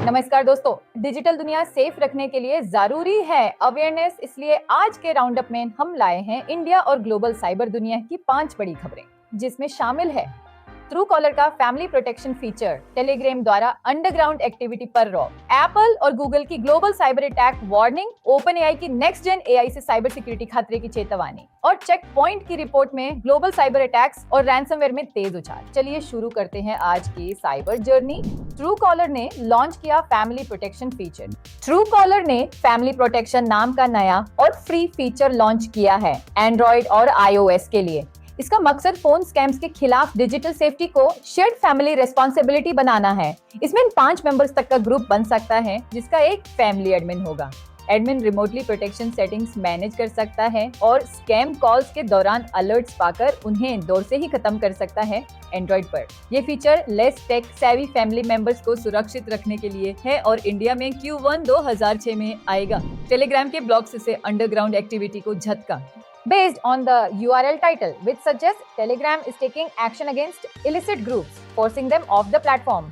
नमस्कार दोस्तों, डिजिटल दुनिया सेफ रखने के लिए जरूरी है अवेयरनेस। इसलिए आज के राउंड अप में हम लाए हैं इंडिया और ग्लोबल साइबर दुनिया की 5 बड़ी खबरें, जिसमें शामिल है ट्रू कॉलर का फैमिली प्रोटेक्शन फीचर, टेलीग्राम द्वारा अंडरग्राउंड एक्टिविटी पर रॉक, एप्पल और गूगल की global cyber attack warning, open AI की नेक्स्ट जेन एआई से साइबर सिक्योरिटी खतरे की चेतावनी और चेक पॉइंट की रिपोर्ट में ग्लोबल साइबर अटैक्स और रैंसमवेयर में तेज उछाल। चलिए शुरू करते हैं आज की साइबर जर्नी। ट्रू कॉलर ने लॉन्च किया family protection feature. True collar ने फैमिली प्रोटेक्शन नाम का नया और फ्री फीचर लॉन्च किया है एंड्रॉइड और iOS के लिए। इसका मकसद फोन स्कैम्स के खिलाफ डिजिटल सेफ्टी को शेयर्ड फैमिली रेस्पॉन्सिबिलिटी बनाना है। इसमें 5 मेंबर्स तक का ग्रुप बन सकता है, जिसका एक फैमिली एडमिन होगा। Admin remotely protection settings manage कर सकता है और स्कैम कॉल्स के दौरान अलर्ट्स पाकर उन्हें दौर से ही खत्म कर सकता है एंड्रॉइड पर। ये feature less tech savvy family members को सुरक्षित रखने के लिए है और इंडिया में Q1 2006 में आएगा। टेलीग्राम के ब्लॉक्स से अंडरग्राउंड एक्टिविटी को झटका। Based on the URL title, which suggests Telegram is taking action against illicit groups, forcing them off the platform.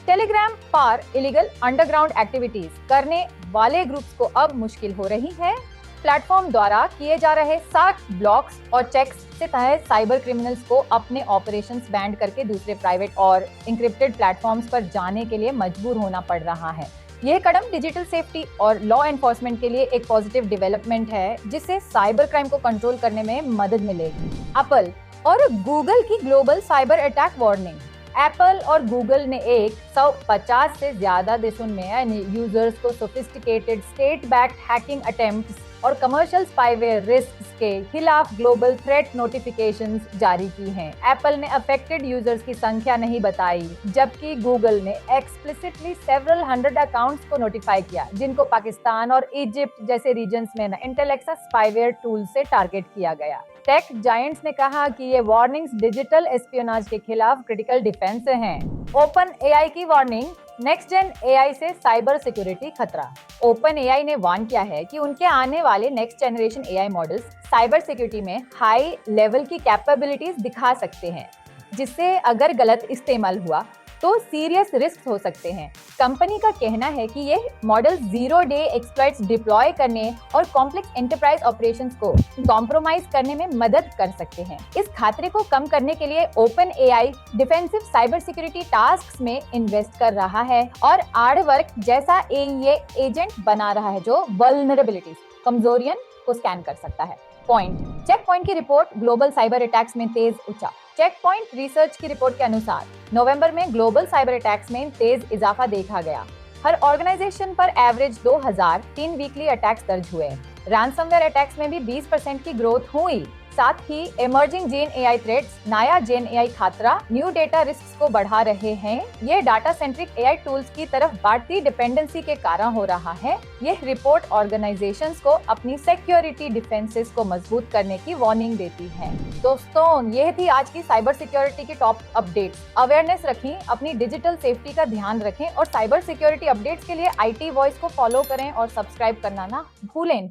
Telegram पर illegal underground activities करने वाले ग्रुप्स को अब मुश्किल हो रही है। प्लेटफॉर्म द्वारा किए जा रहे 60 ब्लॉक्स और चेक्स से तहत साइबर क्रिमिनल्स को अपने ऑपरेशंस बैंड करके दूसरे प्राइवेट और इंक्रिप्टेड प्लेटफॉर्म्स पर जाने के लिए मजबूर होना पड़ रहा है। यह कदम डिजिटल सेफ्टी और लॉ एनफोर्समेंट के लिए एक पॉजिटिव डेवलपमेंट है, जिससे साइबर क्राइम को कंट्रोल करने में मदद मिलेगी। एप्पल और गूगल की global cyber attack warning. Apple और गूगल ने 150 से ज्यादा देशों में यूजर्स को sophisticated state backed hacking attempts और कमर्शियल स्पाईवेयर रिस्क्स के खिलाफ ग्लोबल थ्रेट नोटिफिकेशंस जारी की हैं। एप्पल ने अफेक्टेड यूजर्स की संख्या नहीं बताई, जबकि गूगल ने एक्सप्लिसिटली सेवरल 100 अकाउंट्स को नोटिफाई किया, जिनको पाकिस्तान और इजिप्ट जैसे रीजन्स में इंटेलेक्सा स्पाईवेयर टूल से टारगेट किया गया। टेक जायंट्स ने कहा कि ये वार्निंग्स डिजिटल एस्पियोनाज के खिलाफ क्रिटिकल डिफेंस हैं। ओपन एआई की वार्निंग, नेक्स्ट जेन एआई से साइबर सिक्योरिटी खतरा। ओपन एआई ने वार्न किया है कि उनके आने वाले next generation AI models cyber security में हाई लेवल की कैपेबिलिटीज दिखा सकते हैं, जिससे अगर गलत इस्तेमाल हुआ तो सीरियस रिस्क हो सकते हैं। कंपनी का कहना है कि ये मॉडल 0-डे एक्सप्लॉइट्स डिप्लॉय करने और कॉम्प्लेक्स एंटरप्राइज ऑपरेशंस को कॉम्प्रोमाइज करने में मदद कर सकते हैं। इस खतरे को कम करने के लिए open AI defensive cyber security tasks में इन्वेस्ट कर रहा है और आर्टवर्क जैसा ये एजेंट बना रहा है जो वल्नरेबिलिटीज कमजोरियन को स्कैन कर सकता है। चेक पॉइंट की रिपोर्ट, ग्लोबल साइबर अटैक्स में तेज उछाल। चेक पॉइंट रिसर्च की रिपोर्ट के अनुसार नवंबर में ग्लोबल साइबर अटैक्स में तेज इजाफा देखा गया। हर ऑर्गेनाइजेशन पर एवरेज 2003 वीकली अटैक्स दर्ज हुए। रैंसमवेयर अटैक्स में भी 20% की ग्रोथ हुई। साथ ही इमर्जिंग जेन एआई थ्रेट्स, नया जेन एआई खतरा न्यू डेटा रिस्क को बढ़ा रहे हैं। ये डाटा सेंट्रिक एआई टूल्स की तरफ बढ़ती डिपेंडेंसी के कारण हो रहा है। यह रिपोर्ट ऑर्गेनाइजेशंस को अपनी सिक्योरिटी डिफेंसेस को मजबूत करने की वार्निंग देती है। दोस्तों, यह थी आज की साइबर सिक्योरिटी की टॉप अपडेट्स। अवेयरनेस रखें, अपनी डिजिटल सेफ्टी का ध्यान रखें और साइबर सिक्योरिटी अपडेट्स के लिए IT वॉइस को फॉलो करें और सब्सक्राइब करना ना भूलें।